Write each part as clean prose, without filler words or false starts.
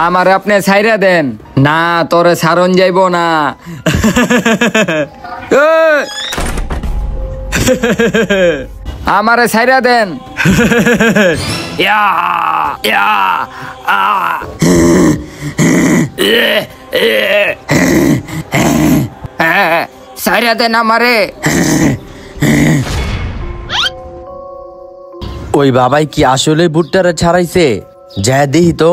আমার আপনি ছাইরা দেন না, তোরে সারণ যাইব না। আমারে ছাইরা দেন। ছাইরা দেন আমারে। ওই বাবাই কি আসলে ভুট্টারে ছাড়াইছে? যা দেখি তো।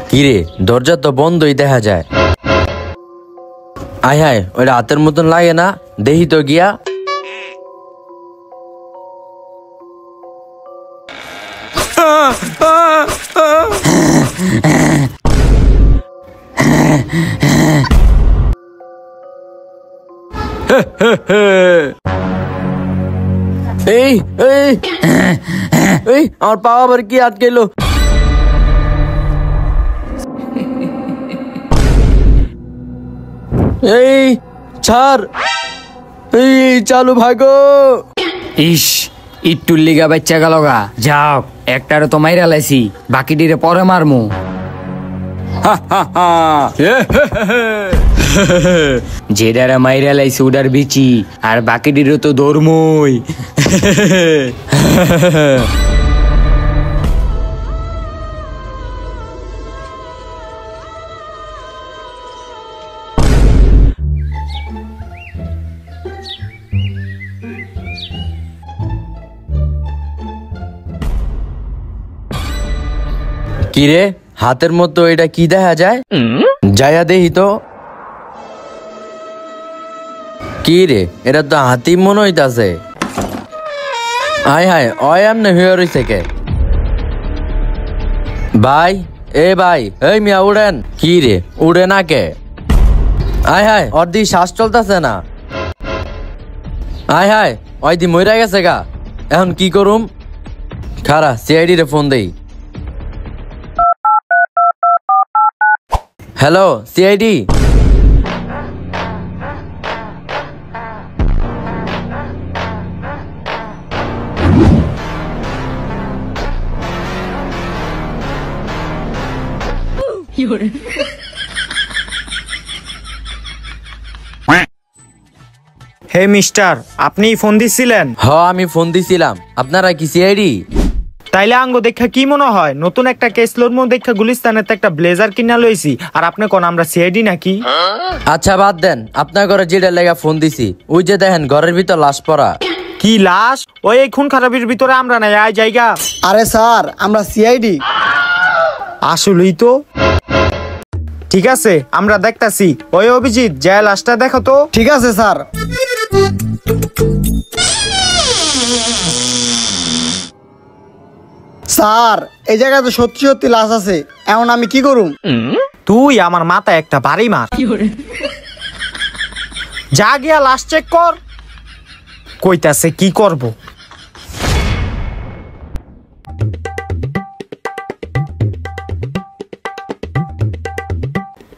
কিরে, দরজা তো বন্ধই দেখা যায়। আয় হায়, ওইটা হাতের মতন লাগে না, দেখি তো গিয়া। এই এই এই আমার পা আবার কি আটকেলো? এই ছাড়, এই চালু ভাগো। ইস, ইট্টুর লিগা বাচ্চা গেলগা। যাও, একটারে তো মাইরা লাইছি, বাকিটিরে পরে মারমু। যেটারে মাইরা লাইছি ওটার বিচি, আর বাকিটিরও তো ধর্মই। কিরে, হাতের মতো এটা কি দেখা যায়? যাইয়া দেখি তো। কি রে, এটা তো হাতি মনে হইতাছে। আয় হায়, অয় এমনি হয়ে রইছে কে? ভাই, এ ভাই, এই মিয়া উড়েন। কি রে, উড়ে না কে? আয় হায়, ওর দি শ্বাস চলতেছে না। আয় হায়, ওই দি মইরা গেছে গা। এখন কি করুম? খারা, সিআইডি রে ফোন দেই। Hello CID. হে মিস্টার, আপনি ফোন দিছিলেন? হ, আমি ফোন দিছিলাম। আপনারা কি সিআইডি? তাইলে আঙ্গ দেখা কি মনে হয় নতুন একটা কেস লড়মু দেখা গুলিস্তানের একটা ব্লেজার কিনা লইছি, আর আপনি কোন আমরা সিআইডি নাকি? আচ্ছা বাদ দেন, আপনার ঘরে যেটা লেগা ফোন দিছি ওই যে দেখেন ঘরের ভিতর লাশ পড়া। কি লাশ? ওই খুন খারাপির ভিতরে আমরা নাই আয় জায়গা। আরে স্যার, আমরা সিআইডি। আসলেই তো। ঠিক আছে, আমরা দেখতাছি। ওই অভিজিৎ, যা লাশটা দেখো তো। ঠিক আছে স্যার। স্যার, এই জায়গায় তো সত্যি সত্যি লাশ আছে, এখন আমি কি করুম? তুই আমার মাথায় একটা বাড়ি মার। যা গিয়া লাশ চেক কর। কইতাছে কি করব?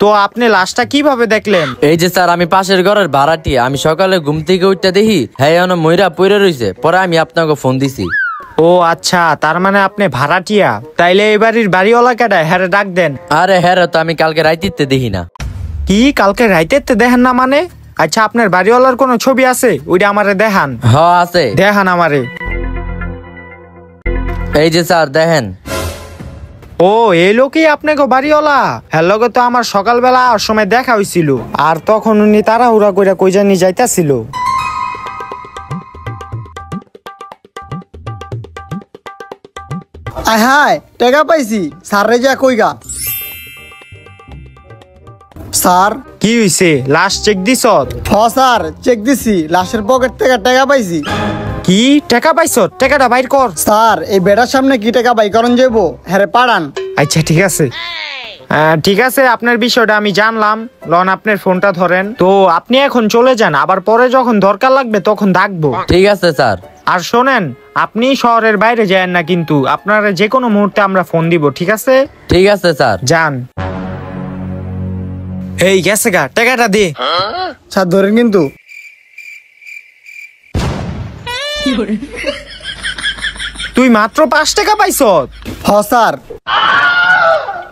তো আপনি লাশটা কিভাবে দেখলেন? এই যে স্যার, আমি পাশের ঘরের ভাড়াটিয়া। আমি সকালে ঘুম থেকে উঠতে দেখি হ্যাঁ এখনো মইরা পইরা রইছে। পরে আমি আপনাকে ফোন দিছি। ও আচ্ছা, তার মানে আপনি ভাড়াটিয়া। তাইলে এই বাড়ির বাড়িওয়ালা কেডা? হ্যাঁ ডাক দেন। আরে হ্যাঁ, তো আমি কালকে রাইতে দেখি না। কি কালকে রাইতে দেখেন না মানে? আচ্ছা, আপনার বাড়িওয়ালার কোনো ছবি আছে? ওইটা আমারে দেখান। হ্যাঁ আছে, দেখান আমারে। এই যে স্যার দেখেন। ও, এই লোকই আপনাকে বাড়িওয়ালা? হ্যাঁ, লগে তো আমার সকালবেলা আর সময় দেখা হইছিল, আর তখন উনি তাড়াহুড়া কইরা কই জানি যাইতাছিল। আয় হায়, টাকা পাইছি। স্যার রে যা কইগা। স্যার, কি হইছে? লাশ চেক দিছ? হ স্যার, চেক দিছি। লাশের পকেট থেকে টাকা পাইছি। কি টাকা পাইছ? টাকাটা বাইর কর। স্যার, এই বেটার সামনে কি টাকা বাই করন যাইবো? হ্যাঁ পাড়ান। আচ্ছা ঠিক আছে, ঠিক আছে, আপনার বিষয়টা আমি জানলাম। লন, আপনার ফোনটা ধরেন। তো আপনি এখন চলে যান, আবার পরে যখন দরকার লাগবে তখন ডাকবো। ঠিক আছে স্যার। আর শোনেন, আপনি শহরের বাইরে যায়েন না কিন্তু, আপনারা যে কোনো মুহূর্তে আমরা ফোন দিব। ঠিক আছে? ঠিক আছে স্যার। যান। এই গেছে গা, টাকাটা দে। স্যার ধরেন কিন্তু। তুই মাত্র 5 টাকা পাইছ? হ স্যার।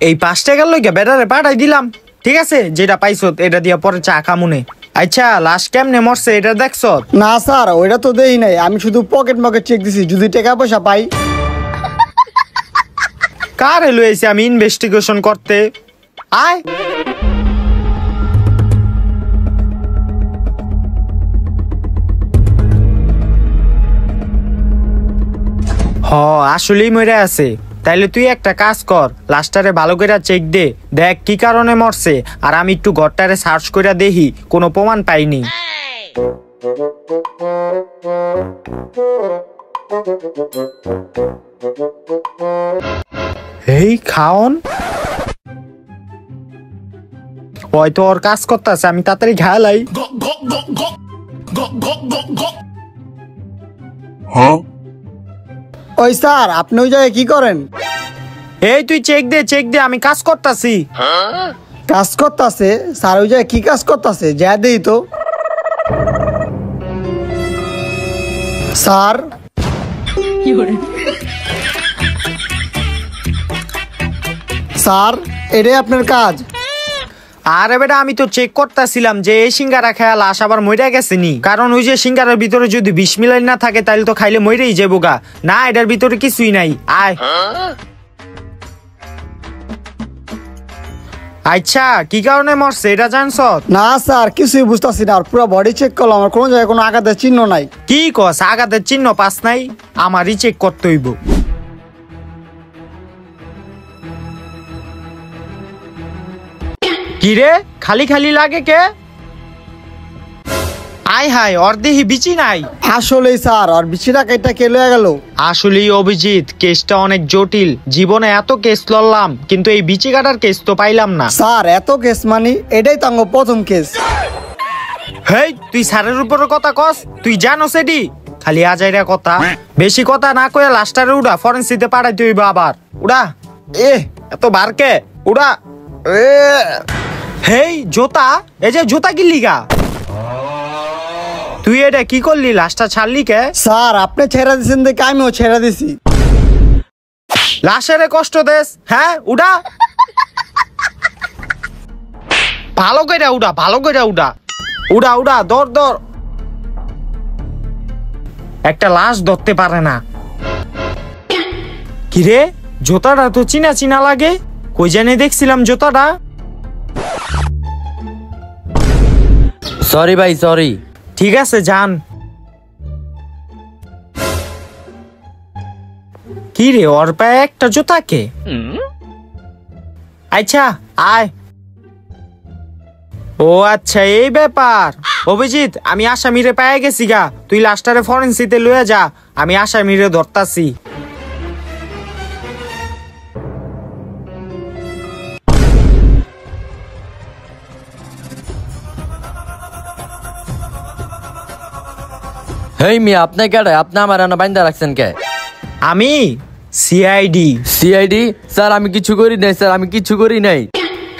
এই 5 টাকার লইগা বেটারে পাঠাই দিলাম। ঠিক আছে, যেটা পাইছ এটা দিয়া পরে চা খামুনে। আচ্ছা, লাশ কেমনে মরছে এটা দেখছ? না স্যার, ওইটা তো দেই নাই, আমি শুধু পকেট চেক দিছি, যদি টাকা পয়সা পাই। কারে লইছি আমি ইনভেস্টিগেশন করতে? আয়। হ, আসলেই মরে আছে। তাইলে তুই একটা কাজ কর, লাশটারে ভালো করে চেক দে, দেখ কি কারণে মরছে, আর আমি একটু ঘরটারে সার্চ করে দেখি, কোনো প্রমাণ পাইনি। এই খাওন হয়তো ওর কাজ করতেছে, আমি তাড়াতাড়ি ঘালাই। ওই স্যার, আপনি ওই জায়গায় কি করেন? এই তুই চেক দে, চেক দে, আমি কাজ করতেছি। কাজ করতেছে? স্যার ওই জায়গায় কি কাজ করতেছে, যা দেই তো। স্যার, স্যার এটাই আপনার কাজ? আরে বেটা, আমি তো চেক করতেছিলাম যে এই সিঙ্গারা খেয়া লাশ আবার মইরা গেছে নি, কারণ ওই যে সিঙ্গারার ভিতরে যদি 20 মিলাই না থাকে তাহলে তো খাইলে মইরেই যাবো গা। না, এটার ভিতরে কিছুই নাই। আয়। আচ্ছা, কি কারণে মরছে এটা জানছ? না স্যার, কিছুই বুঝতেছি না, আর পুরো বডি চেক করলাম, আমার কোনো জায়গায় কোনো আঘাতের চিহ্ন নাই। কি কস, আঘাতের চিহ্ন পাস নাই? আমারই চেক করতে হইব। কিরে, খালি খালি লাগে কে? আয় হায়, ওর দেহি বিচি নাই। আসলেই স্যার, আর বিচিটা কেটে কে লয়ে গেল? আসলেই অভিজিৎ, কেসটা অনেক জটিল। জীবনে এত কেস লড়লাম, কিন্তু এই বিচি কাটার কেস তো পাইলাম না। স্যার এত কেস মানে এটাই তো আমার প্রথম কেস। হেই, তুই স্যারের উপরে কথা কস? তুই জানো সেটি? খালি আজাইরা কথা। বেশি কথা না কয়ে লাস্টারে উড়া, ফরেন্সিতে পাঠাইতে হইব আবার। উড়া। এত বারকে উড়া। হেই জোতা, এই যে জোতা কিনলি গা? তুই এটা কি করলি, লাশটা ছাড়লি কে? স্যার আপনি ছেড়ে দিয়েছেন দেখে আমিও ছেড়ে দিছি। লাশেরে কষ্ট দেস? হ্যাঁ, উড়া। ভালো করে উড়া, ভালো করে উড়া। উড়া উড়া, দর দর। একটা লাশ ধরতে পারে না। কিরে, জোতাটা তো চিনা চিনা লাগে, কই জানি দেখছিলাম জোতাটা। সরি ভাই, সরি। ঠিক আছে, যান। কি রে, ওর পায়ে একটা জুতা কে? আচ্ছা, আয়। ও আচ্ছা, এই ব্যাপার। অভিজিৎ, আমি আসামিরে পেয়ে গেছি গা, তুই লাস্টারে ফরেন্সিতে লয়ে যা, আমি আসামিরে ধরতাছি। হেই মিয়া, আপনি কেডা? আপনি আমার এনে বাইন্দা রাখছেন কে? আমি সিআইডি। সিআইডি? স্যার আমি কিছু করি নাই, স্যার আমি কিছু করি নাই।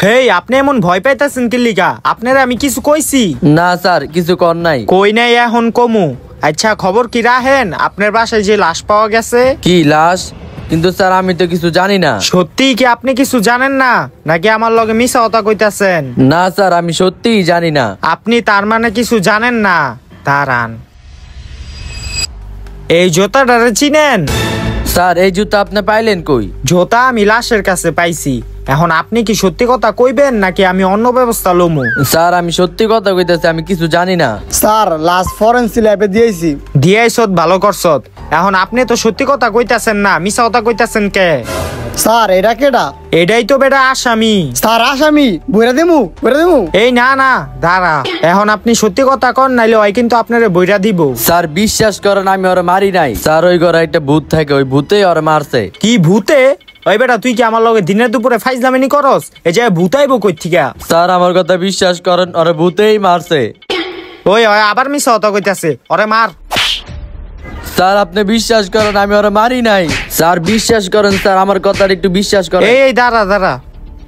হেই, আপনি এমন ভয় পাইতেছেন কি লিগা? আপনারা আমি কিছু কইছি? না স্যার, কিছু কর নাই। কই নাই, এখন কমু। আচ্ছা, খবর কি রাহেন? আপনার বাসায় যে লাশ পাওয়া গেছে। কি লাশ? কিন্তু স্যার আমি তো কিছু জানি না। সত্যি কি আপনি কিছু জানেন না, নাকি আমার লগে মিছা কথা কইতাছেন? না স্যার, আমি সত্যিই জানি না। আপনি তার মানে কিছু জানেন না? দাঁড়ান, এই জুতাটারে চিনেন? স্যার এই জুতা আপনি পাইলেন কই? জুতা আমি লাশের কাছে পাইছি। এখন আপনি কি সত্যি কথা কইবেন নাকি আমি অন্য ব্যবস্থা লমু? স্যার আমি সত্যি কথা কইতেছি, আমি কিছু জানি না। স্যার লাস্ট ফরেন্সিক ল্যাবে দিয়েছি। দিয়াইছত, ভালো করছত। এখন আপনি তো সত্যি কথা কইতাছেন না, মিছা কথা কইতাছেন কে? স্যার এটা কেডা? এটাই তো বেটা আসামি। স্যার আসামি? বইরা দিমু, বইরা দিমু। এই না না, দাঁড়া। এখন আপনি সত্যি কথা কন, নাইলে ওই কিন্তু আপনারে বইরা দিব। স্যার বিশ্বাস করেন, আমি ওরে মারি নাই। স্যার ওই ঘরে একটা ভূত থাকে, ওই ভূতেই ওরে মারছে। কি ভূতে? ওই বেটা, তুই কি আমার লগে দিনের দুপুরে ফাইজলামিনি করস? এই যে ভূতাইবো কই থিকা? স্যার আমার কথা বিশ্বাস করেন, ওরে ভূতেই মারছে। ওই ওই আবার মিছা কথা কইতাছে, ওরে মার। স্যার আপনি বিশ্বাস করেন, আমি ওরে মারি নাই। স্যার বিশ্বাস করেন, স্যার আমার কথাটা একটু বিশ্বাস করেন। এই দাঁড়া দাঁড়া,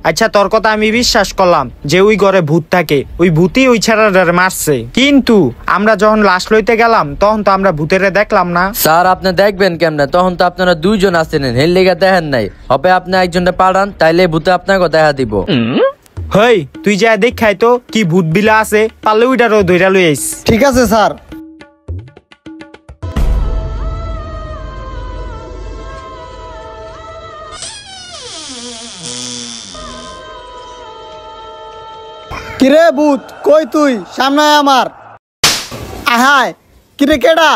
আচ্ছা তোর কথা আমি বিশ্বাস করলাম যে ওই ঘরে ভূত থাকে, ওই ভূতই ওই ছেলেটারে মারছে, কিন্তু আমরা যখন লাশ লইতে গেলাম তখন তো আমরা ভূতেরে দেখলাম না। স্যার আপনি দেখবেন কেমনে, তখন তো আপনারা দুইজন আছেন, হেল লেগে দেখেন নাই। হবে আপনি একজনটা পাঠান, তাইলে ভূতে আপনাকে দেখা দিব। হেই তুই যা দেখাই তো কি ভূত বিলা আছে, পারলে ওইটারও ধইরা লই আইস। ঠিক আছে স্যার। কিরে ভূত কই তুই? সামনে আয় আমার। আহাই কিরে কেডা?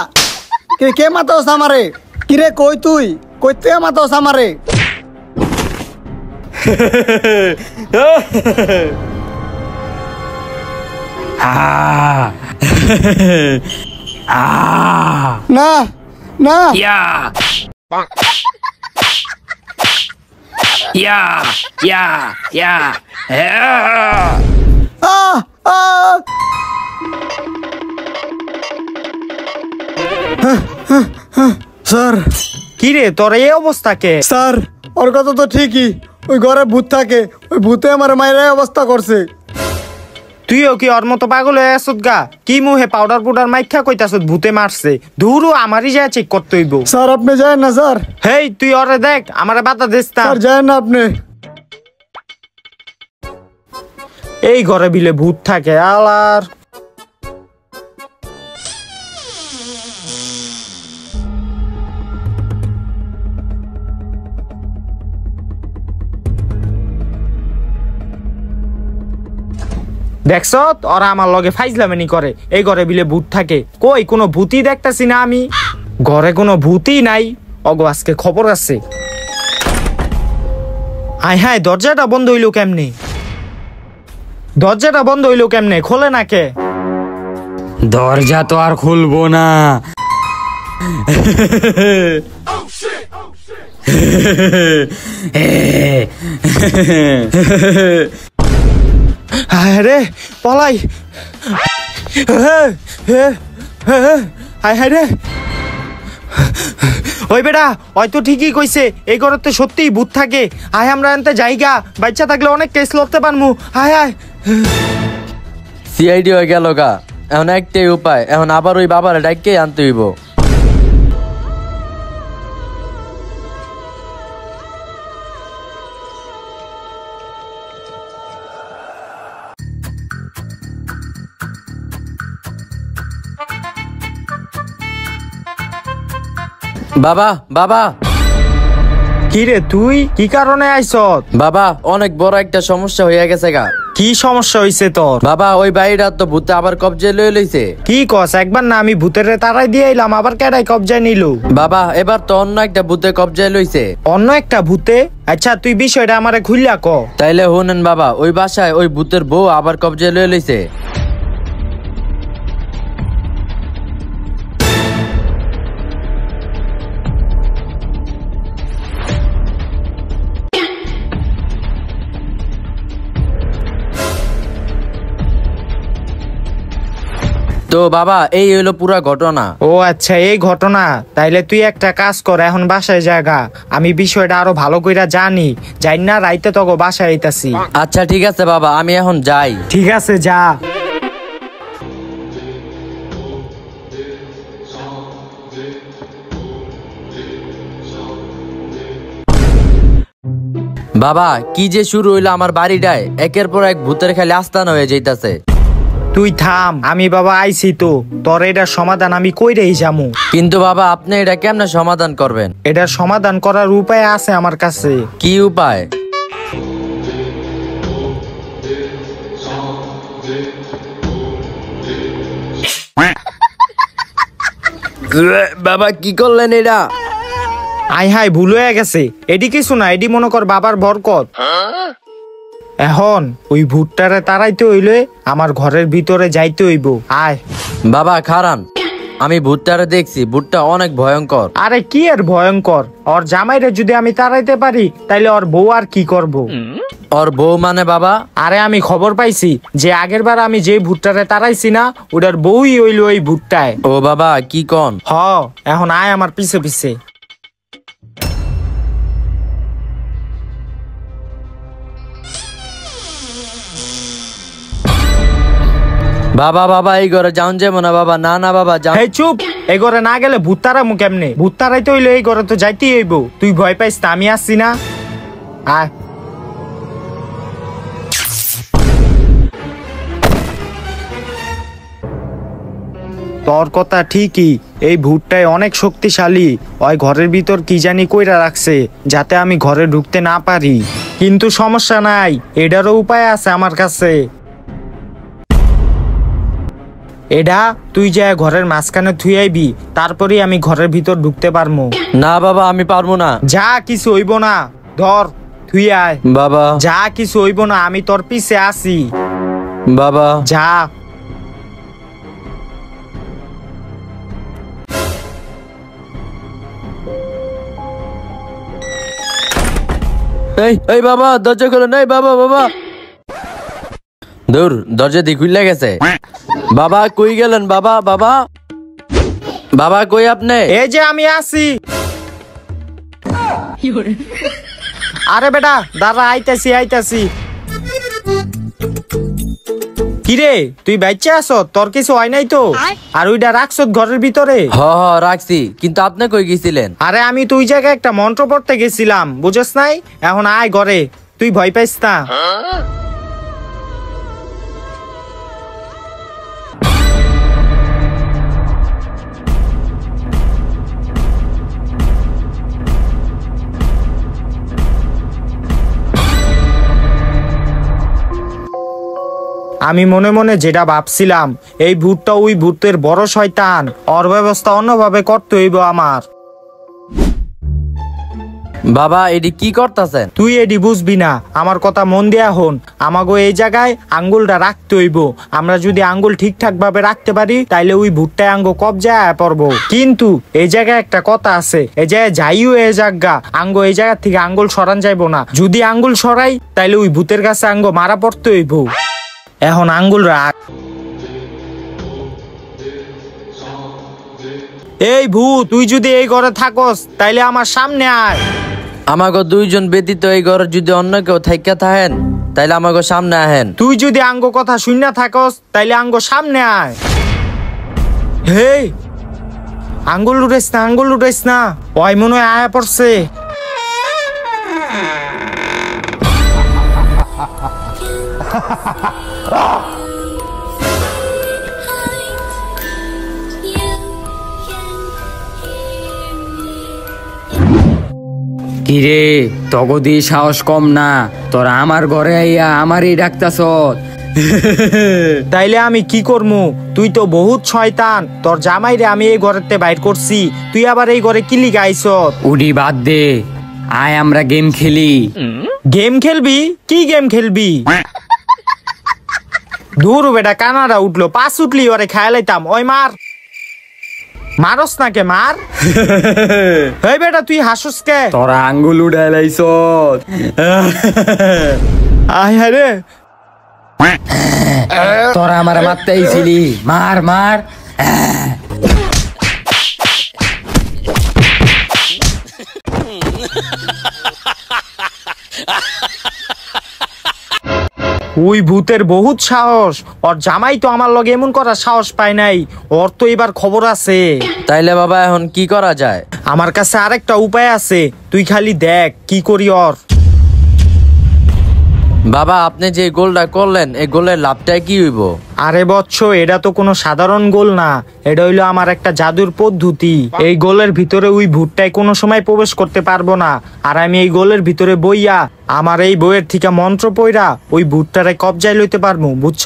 কিরে কে মাতাস আমারে? কিরে কই তুই? কই তুই মাতাস আমারে? আহ আহ না না ইয়া ইয়া ইয়া ইয়া আহ আহ স্যার কি রে তোর এই অবস্থা কে? স্যার ওর কথা তো ঠিকই, ওই ঘরে ভূত থাকে, ওই ভূতে আমার মায়ের অবস্থা করছে। তুইও কি ওর মতো পাগল হয়ে আসত গা? কি মুহে পাউডার পুডার মাইখা কইতাছত ভূতে মারছে? দূরও আমারই যায় চেক করতে হইব। স্যার আপনি যায় না স্যার। হেই তুই ওরে দেখ, আমারে বাতা দিস না। স্যার যায় না আপনি। এই ঘরে বিলে ভূত থাকে আলার। দেখছ ওরা আমার লগে ফাইজলামেনি করে, এই ঘরে বিলে ভূত থাকে। কই কোনো ভূতই দেখতাছি না আমি, ঘরে কোনো ভূতই নাই। অগো আজকে খবর আছে। আয় হায় দরজাটা বন্ধ হইলো কেমনে? দরজাটা বন্ধ হইলো কেমনে? খোলে না কে? দরজা তো আর খুলবো না। হায় রে পলাই। হায় হায় রে। ওই বেটা হয়তো ঠিকই কইছে, এই ঘরে তো সত্যিই ভূত থাকে। আয় আমরা এনতে জায়গা, বাচ্চা থাকলে অনেক কেস লড়তে পারমু। হায় হায়। সিআইডি হয়ে গেল গা, এখন একটাই উপায়, এখন আবার ওই বাবার ডাইকে আনতে হইব। বাবা বাবা কি রে তুই কি কারণে আইছত? বাবা অনেক বড় একটা সমস্যা হইয়া গেছে গা। কি সমস্যা হইছে তোর? বাবা ওই বাড়িটা তো ভূতে আবার কবজে লয়ে লইছে। কি কস? একবার না আমি ভূতের তারাই দিয়ে এলাম, আবার কেডাই কবজায় নিল? বাবা এবার তো অন্য একটা ভূতে কবজায় লইছে। অন্য একটা ভূতে? আচ্ছা তুই বিষয়টা আমারে খুললা ক। তাইলে শুনেন বাবা, ওই বাসায় ওই ভূতের বউ আবার কবজায় লয়ে লইছে। তো বাবা এই হইলো পুরা ঘটনা। ও আচ্ছা এই ঘটনা। তাইলে তুই একটা কাজ কর, এখন বাসায় জায়গা, আমি বিষয়টা আরো ভালো কইরা জানি, যাই না রাইতে তোকে বাসায় আইতাছি। আচ্ছা ঠিক আছে বাবা, আমি এখন যাই। ঠিক আছে যা। বাবা কি যে শুরু হইলো আমার বাড়িটায়, একের পর এক ভূতের খালি আস্তানা হয়ে যাইতাছে। তুই থাম, আমি বাবা আইছি তো, তোর এটার সমাধান আমি কইরেই যামু। কিন্তু বাবা আপনি এটা কেমনে সমাধান করবেন? এটার সমাধান করার উপায় আছে আমার কাছে। কি উপায়? বাবা কি করলেন এটা? আয় হায় ভুল হয়ে গেছে, এডি কিছু না, এডি মনে কর বাবার বরকত। এখন ওই ভূতটারে তাড়াইতে হইলে আমার ঘরের ভিতরে যাইতে হইব। আয় বাবা খারান, আমি ভূতটারে দেখছি, ভূতটা অনেক ভয়ঙ্কর। আরে কি আর ভয়ঙ্কর? ওর জামাইরে যদি আমি তাড়াইতে পারি তাইলে ওর বউ আর কি করব? ওর বউ মানে বাবা? আরে আমি খবর পাইছি যে আগের বার আমি যে ভূতটারে তাড়াইছি না, ওটার বউই হইলো ওই ভূতটায়। ও বাবা কি কন? হ এখন আয় আমার পিছে পিছে। বাবা বাবা এই ঘরে যাওন যাবো না বাবা, না না বাবা যাও। এই চুপ, এই ঘরে না গেলে ভূত তাড়ামু কেমনে? ভূত তাড়াইতে হইলে এই ঘরে তো যাইতেই হইব। তুই ভয় পাইস তা আমি আসছি না, আয়। তোর কথা ঠিকই, এই ভূতটাই অনেক শক্তিশালী। ওই ঘরের ভিতর কি জানি কইরা রাখছে যাতে আমি ঘরে ঢুকতে না পারি, কিন্তু সমস্যা নাই, এটারও উপায় আছে আমার কাছে। এটা তুই যা ঘরের মাঝখানে থুই আইবি, তারপরে আমি ঘরের ভিতর ঢুকতে পারবো। না বাবা আমি পারবো না। যা কিছু হইব না, ধর থুই আয়। বাবা যা কিছু হইব না, আমি তোর পিছে আছি। বাবা যা। এই এই বাবা দরজা খোলো, নাই বাবা বাবা। দূর দরজা দিয়ে খুলে গেছে। বাবা কই গেলেন বাবা? বাবা বাবা কই আপনি? এই যে আমি আছি। আরে বেটা দাঁড়া, আইতাছি আইতাছি। কিরে তুই বাচ্চা আছ? তোর কিছু হয় নাই তো? আর ওইটা রাখছ ঘরের ভিতরে? হ হ রাখছি, কিন্তু আপনি কই গেছিলেন? আরে আমি তুই জায়গায় একটা মন্ত্র পড়তে গেছিলাম, বুঝছ নাই? এখন আয় ঘরে, তুই ভয় পাইস না। আমি মনে মনে যেটা ভাবছিলাম, এই ভূতটা ওই ভূতের বড় শয়তান, ওর ব্যবস্থা অন্যভাবে করতে হইব আমার। বাবা এডি কি করতেছেন? তুই এডি বুঝবি না, আমার কথা মন দেয়া হন। আমাগো এই জায়গায় আঙ্গুলটা রাখতে হইব। আমরা যদি আঙ্গুল ঠিকঠাক ভাবে রাখতে পারি, তাইলে ওই ভূতটায় আঙ্গ কবজায় পড়বো। কিন্তু এই জায়গায় একটা কথা আছে, এই জায়গায় যাইও এই জায়গা আঙ্গ এই জায়গা থেকে আঙ্গুল সরান যাইব না। যদি আঙ্গুল সরাই, তাইলে ওই ভূতের কাছে আঙ্গ মারা পড়তে হইব। এখন আঙ্গুল রাখ। এই ভূত, তুই যদি এই ঘরে থাকস, তাইলে আমার সামনে আয়। আমাগো দুইজন ব্যতীত এই ঘরে যদি অন্য কেউ থাইকা থাকেন, তাইলে আমাগো সামনে আহেন। তুই যদি আঙ্গ কথা শুন না থাকস, তাইলে আঙ্গ সামনে আয়। হে আঙ্গুল উঠেস না, আঙ্গুল উঠেস না, ওই মনে হয় আয়া পড়ছে। কিরে তগদি সাহস কম না, তোরা আমার ঘরে আইয়া আমারই ডাকতাছ। তাইলে আমি কি করমু? তুই তো বহুত শয়তান, তোর জামাইরে আমি এই ঘরেতে বাইর করছি, তুই আবার এই ঘরে কি লিগা আইছ? উডি বাদ দে, আয় আমরা গেম খেলি। গেম খেলবি? কি গেম খেলবি? দূর বেটা, কানাডা উঠলো, পাঁচ উঠলি ওরে খায়ালাইতাম। ওই মার, মারস না কে মার। এই বেটা তুই হাসুস কে? তোরা আঙ্গুল উড়াই লাইছ। আয় হারে, তোরা আমার মারতে আইছিলি, মার মার। ওই ভূতের বহুত সাহস, ওর জামাই তো আমার লগে এমন করার সাহস পায় নাই। ওর তো এবার খবর আছে। তাইলে বাবা এখন কি করা যায়? আমার কাছে আরেকটা উপায় আছে, তুই খালি দেখ কি করি ওর। বাবা আপনি যে গোলটা করলেন, এই গোলের লাভটা কি হইব? আরে বৎস, এটা তো কোনো সাধারণ গোল না, এটা হইলো আমার একটা জাদুর পদ্ধতি। এই গোলের ভিতরে ওই ভূতটাই কোনো সময় প্রবেশ করতে পারবো না। আর আমি এই গোলের ভিতরে বইয়া আমার এই বইয়ের থেকে মন্ত্র পইরা ওই ভূতটারে কবজায় লইতে পারবো, বুঝছ?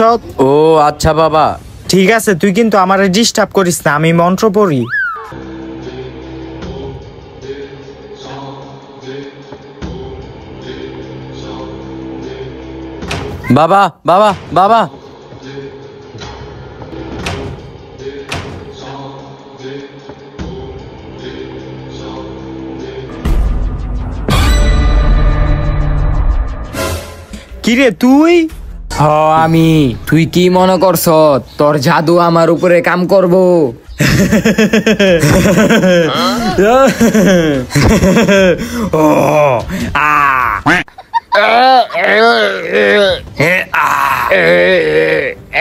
ও আচ্ছা বাবা। ঠিক আছে, তুই কিন্তু আমারে ডিস্টার্ব করিস না, আমি মন্ত্র পড়ি। বাবা বাবা বাবা কিরে তুই? হ আমি। তুই কি মনে করছ তোর জাদু আমার উপরে কাম করব? ও আ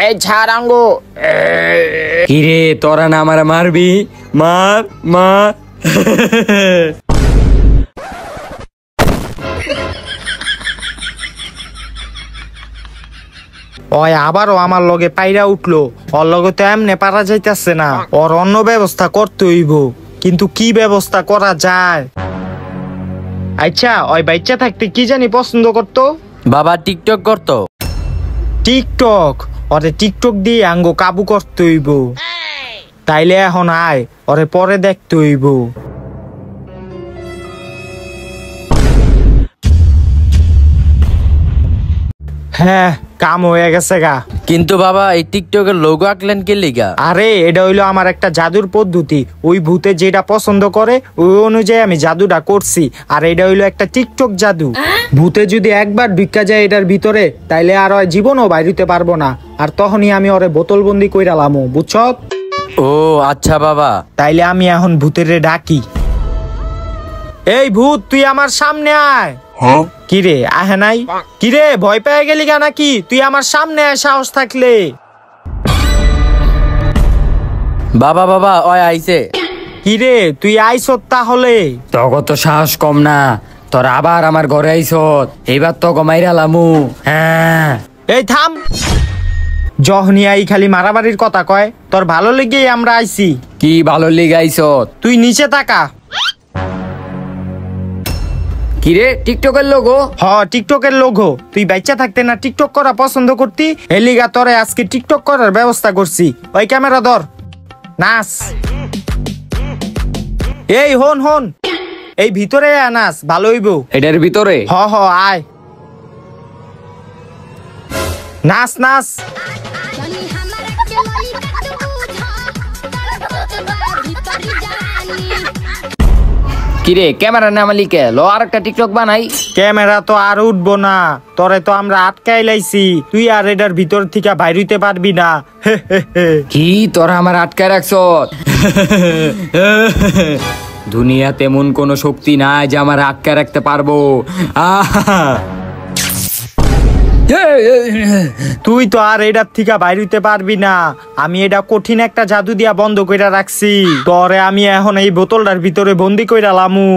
এই ছাড় আঙ্গো। কিরে তোরা না আমার মারবি? মার মার। ওই আবারও আমার লগে পাইরা উঠলো। ওর লগে তো এমনি পারা যাইতেছে না, ওর অন্য ব্যবস্থা করতে হইব। কিন্তু কি ব্যবস্থা করা যায়? আচ্ছা ওই বাচ্চা থাকতে কি জানি পছন্দ করতো? বাবা টিকটক করতো। টিকটক? ওরে টিকটক দিয়ে আঙ্গো কাবু করতে হইব। তাইলে এখন আয়, ওরে পরে দেখতে হইব। হ্যাঁ কাম হয়ে গেছে গা। কিন্তু বাবা এই টিকটকের লোগো আঁকলেন কে লিগা? আরে এটা হইলো আমার একটা জাদুর পদ্ধতি। ওই ভূতে যেটা পছন্দ করে ওই অনুযায়ী আমি জাদুটা করছি। আর এটা হইলো একটা টিকটক জাদু। ভূতে যদি একবার ঢুকা যায় এটার ভিতরে, তাইলে আর ওই জীবনও বাইরিতে পারবো না। আর তখনই আমি ওরে বোতলবন্দি কইরালাম, বুঝছ? ও আচ্ছা বাবা। তাইলে আমি এখন ভূতেরে ডাকি। এই ভূত তুই আমার সামনে আয়। কিরে আহে নাই? কিরে ভয় পেয়ে গেলি গা নাকি? তুই আমার সামনে আয় সাহস থাকলে। বাবা বাবা ওই আইছে। কিরে তুই আইছত তাহলে? তগো তো সাহস কম না, তোর আবার আমার ঘরে আইসত। এইবার তো মাইরালামু। হ্যাঁ এই থাম। যখনই আই খালি মারামারির কথা কয়। তোর ভালো লেগেই আমরা আইছি। কি ভালো লেগে আইসত? তুই নিচে তাকা। কিরে টিকটকের লোগো? হ টিকটকের লোগো। তুই বাচ্চা থাকতে না টিকটক করা পছন্দ করতি, এলিগা তোরে আজকে টিকটক করার ব্যবস্থা করছি। ওই ক্যামেরা ধর, নাচ। এই হন হন, এই ভিতরে আয় নাচ, ভালো হইব। এটার ভিতরে? হ হ আয়, নাচ নাচ। जनी हमरा के लइका तू बुझा तोर बा भीतरी जानी কিরে ক্যামেরা না মালিকে লো আর একটা টিকটক বানাই। ক্যামেরা তো আর উঠবো না, তোরে তো আমরা আটকাই লাইছি। তুই আর এটার ভিতর থেকে বাইর হইতে পারবি না। কি তোরা আমার আটকায় রাখছ? দুনিয়াতে এমন কোনো শক্তি নাই যে আমার আটকায় রাখতে পারবো। তুই তো আর এটার থেকে বাইর হইতে পারবি না। আমি এটা কঠিন একটা জাদু দিয়া বন্ধ কইরা রাখছি। তরে আমি এখন এই বোতলটার ভিতরে বন্দি কইরা লামু।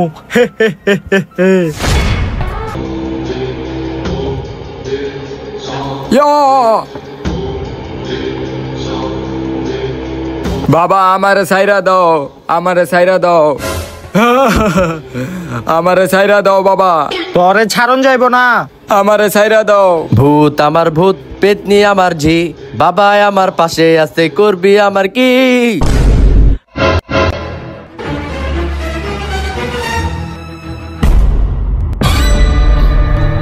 বাবা আমারে সাইরা দাও, আমারে সাইরা দাও, আমারে সাইরা দাও বাবা। তরে ছাড়ন যাইব না, আমারে সাইরা দাও। ভূত আমার ভূত, পেতনি আমার ঝি, বাবা আমার পাশে আছে, করবি আমার কি?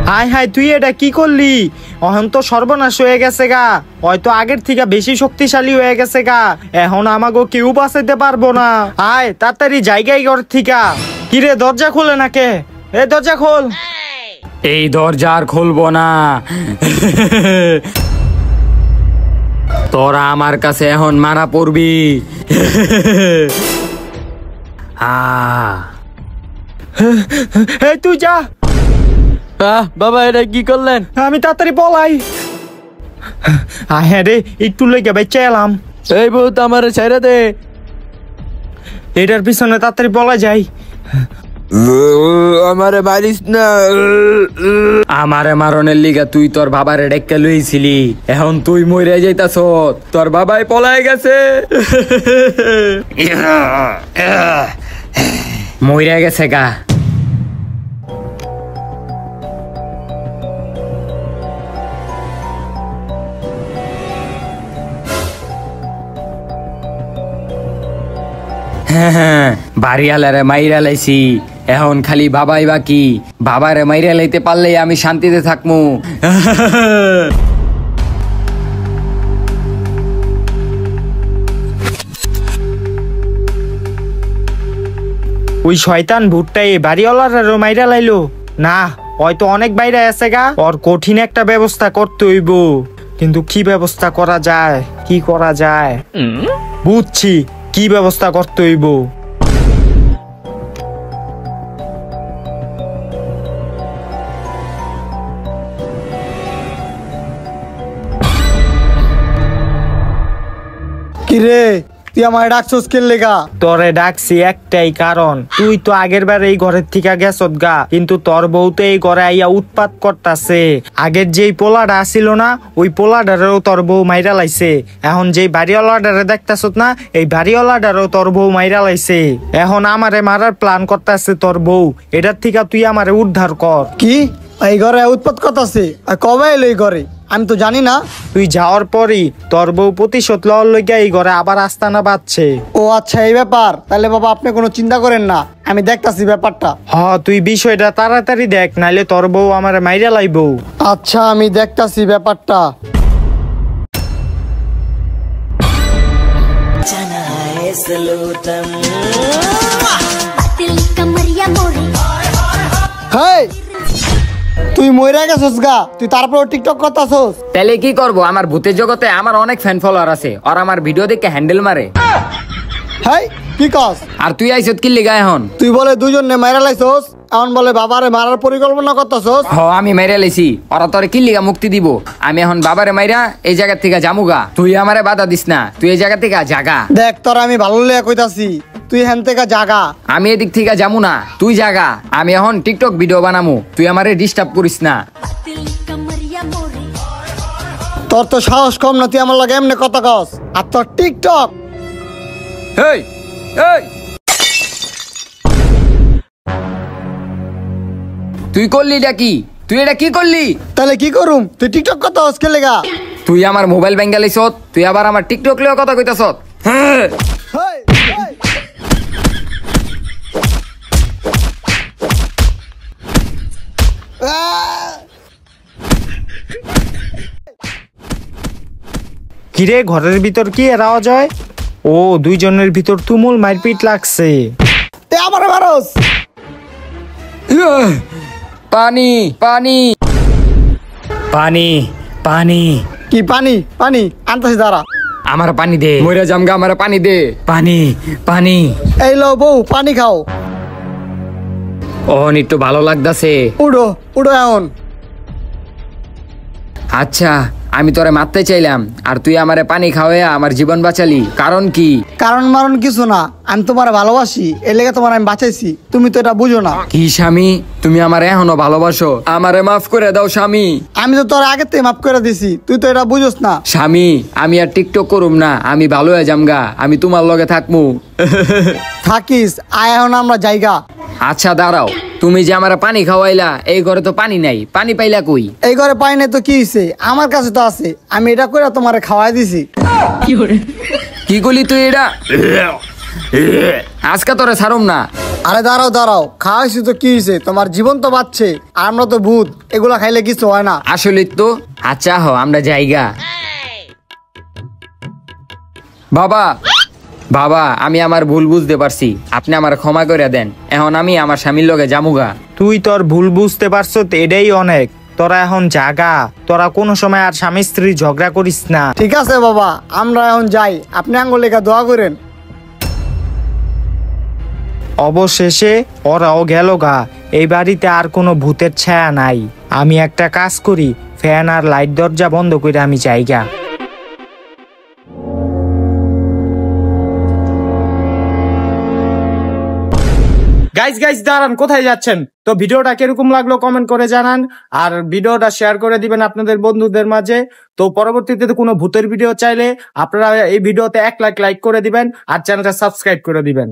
হাই হাই তুই এটা কি করলি? এখন তো সর্বনাশ হয়ে গেছে গা। হয়তো আগের থেকে বেশি শক্তিশালী হয়ে গেছে গা। এখন আমাকে কেউ বাঁচাইতে পারবো না। আয় তাড়াতাড়ি জায়গায় ঘর থিকা। কিরে দরজা খুলে না কে? এ দরজা খোল। এই দরজা আর খুলবো না। তোরা আমার কাছে এখন মারা পড়বি। এই তুই যা। বাবা এটা কি করলেন? আমি তাড়াতাড়ি পলাই। হ্যাঁ রে একটু লেগে বেঁচে এলাম। এই ভূত আমার ছেড়ে দে। এটার পিছনে তাড়াতাড়ি পলা যাই। আমারে মারিস না। আমারে মারনের লিগা তুই তোর বাবারে ডেকে লইছিলি, এখন তুই মরে যাইতাছ। তোর বাবাই পলাই গেছে, মরে গেছে গা। বাড়িয়ালারে মাইরা লাইছি, এখন খালি বাবাই বাকি। বাবারে মাইরা লাইতে পারলে আমি শান্তিতে থাকমু। ওই শয়তান ভূতটাই বাড়িওয়ালার মাইরা লাইলো না। হয়তো অনেক বাইরে আছে গা। ওর কঠিন একটা ব্যবস্থা করতে হইব। কিন্তু কি ব্যবস্থা করা যায়? কি করা যায় বুঝছি, কি ব্যবস্থা করতে হইব। কিরে তুই আমার ডাকছস কে লেগা? তোরে ডাকছি একটাই কারণ, তুই তো আগের বার এই ঘরের থেকে গেছত গা, কিন্তু তোর বউ তো এই ঘরে আইয়া উৎপাত করতাছে। আগের যেই পোলাটা আসিল না, ওই পোলাটারেও তোর বউ মাইরা লাইছে। এখন যেই বাড়িওয়ালাটারে দেখতাছত না, এই বাড়িওয়ালাটারেও তোর বউ মাইরা লাইছে। এখন আমারে মারার প্ল্যান করতেছে তোর বউ। এটার থেকে তুই আমারে উদ্ধার কর। কি এই ঘরে উৎপাত করতাছে? আর কবে এলো এই ঘরে? আমি তো জানি না। তুই যাওয়ার পরই তোর বউ প্রতিশোধ লওয়ার লইগা এই ঘরে আবার আস্তানা বাঁধছে। ও আচ্ছা এই ব্যাপার, তাহলে বাবা আপনি কোনো চিন্তা করেন না, আমি দেখতাছি ব্যাপারটা। তুই বিষয়টা তাড়াতাড়ি দেখ, নাইলে তোর বউ আমার মাইরা লাইবো। আচ্ছা আমি দেখতাছি ব্যাপারটা। दिल कमरिया मोरे হেই তুই মইরা গেছস গা, তুই তারপর টিকটক করতাছস? তাহলে কি করব? আমার ভূতের জগতে আমার অনেক ফ্যান ফলোয়ার আছে, আর আমার ভিডিও দেখে হ্যান্ডেল মারে। হেই কি কস? আর তুই আইছত কি লিগা এখন? তুই বলে দুজনে মাইরা লাইছস, এখন বলে বাবারে মারার পরিকল্পনা করতাছস? আমি মাইরা লাইছি, ওরা তোরে কি লিগা মুক্তি দিব? আমি এখন বাবারে মাইরা এই জায়গা থেকে জামুগা। তুই আমারে বাধা দিস না, তুই এই জায়গা থেকে জাগা। দেখ তোর আমি ভালো লেগে কইতাছি, তুই হেন থেকে জাগা। আমি এদিক থেকে যামু না, তুই জাগা। আমি এখন টিকটক ভিডিও বানামু, তুই আমারে ডিস্টার্ব করিস না। दिल कमरिया मोरे তোর তো সাহস কম না, তুই আমার লগে এমনি কথা কস। আর তোর টিকটক এই এই তুই করলি এটা কি? তুই এটা কি করলি? তাহলে কি করুম? তুই টিকটক করতাছস কে লেগা? তুই আমার মোবাইল ব্যাঙ্গালিছত, তুই আবার আমার টিকটক লিয়ে কথা কইতাছত। হ্যাঁ হেই, হেই। আহ! কিরে ঘরের ভিতর কি এর আওয়াজ হয়? ও দুইজনের ভিতর তুমুল মারপিট লাগছে। এ আমারে মারস? পানি পানি পানি পানি কি পানি? পানি আনতাছি দাঁড়া। আমার পানি দে, মইরা জামগা, আমার পানি দে। পানি পানি। এই লো বউ পানি খাও। ওহন একটু ভালো লাগতাছে। উড়ো উড়ো এখন। আচ্ছা আমি তোরে মারতে চাইলাম, আর তুই আমারে পানি খাওয়াইয়া আমার জীবন বাঁচালি। কারণ কি? কারণ মারণ কিছু না, আমি তোমার ভালোবাসি, এর লেগে তোমার আমি বাঁচাইছি, তুমি তো এটা বুঝো না। কি স্বামী, তুমি আমারে এখনো ভালোবাসো? আমারে মাফ করে দাও স্বামী। আমি তো তোর আগে থেকে মাফ করে দিছি, তুই তো এটা বুঝোস না। স্বামী আমি আর টিকটক করুম না, আমি ভালো হয়ে যামগা, আমি তোমার লগে থাকমু। থাকিস আয়, এখন আমরা জায়গা। আচ্ছা দাঁড়াও, তুমি যে আমার পানি খাওয়াইলা, এই ঘরে তো পানি নাই, পানি পাইলা কই? এই ঘরে পাই নাই তো কি হইছে? আমার কাছে তো আছে, আমি এটা করে তোমারে খাওয়াই দিছি। কি করলি তুই এটা? আজকে তোরে ছাড়ুম না। আরে দাঁড়াও দাঁড়াও, খাওয়াইছি তো কি হইছে? তোমার জীবন তো বাঁচছে, আর আমরা তো ভূত, এগুলা খাইলে কিছু হয় না। আসলে তো। আচ্ছা আমরা জায়গা। বাবা বাবা আমি আমার ভুল বুঝতে পারছি, আপনি আমার ক্ষমা করে দেন। এখন আমি আমার স্বামীর লগে জামুগা। তুই তোর ভুল বুঝতে পারছ, এটাই অনেক। তোরা এখন জাগা, তোরা কোনো সময় আর স্বামী স্ত্রী ঝগড়া করিস না। ঠিক আছে বাবা, আমরা এখন যাই, আপনি আঙ্গুল লেখা দোয়া করেন। অবশেষে ওরাও গেল গা। এই বাড়িতে আর কোনো ভূতের ছায়া নাই। আমি একটা কাজ করি, ফ্যান আর লাইট দরজা বন্ধ করে আমি যাইগা। গাইজ দাঁড়ান, কোথায় যাচ্ছেন? তো ভিডিওটা কিরকম লাগলো কমেন্ট করে জানান, আর ভিডিওটা শেয়ার করে দিবেন আপনাদের বন্ধুদের মাঝে। তো পরবর্তীতে কোনো ভূতের ভিডিও চাইলে আপনারা এই ভিডিওতে 1 লাখ লাইক করে দিবেন, আর চ্যানেলটা সাবস্ক্রাইব করে দিবেন।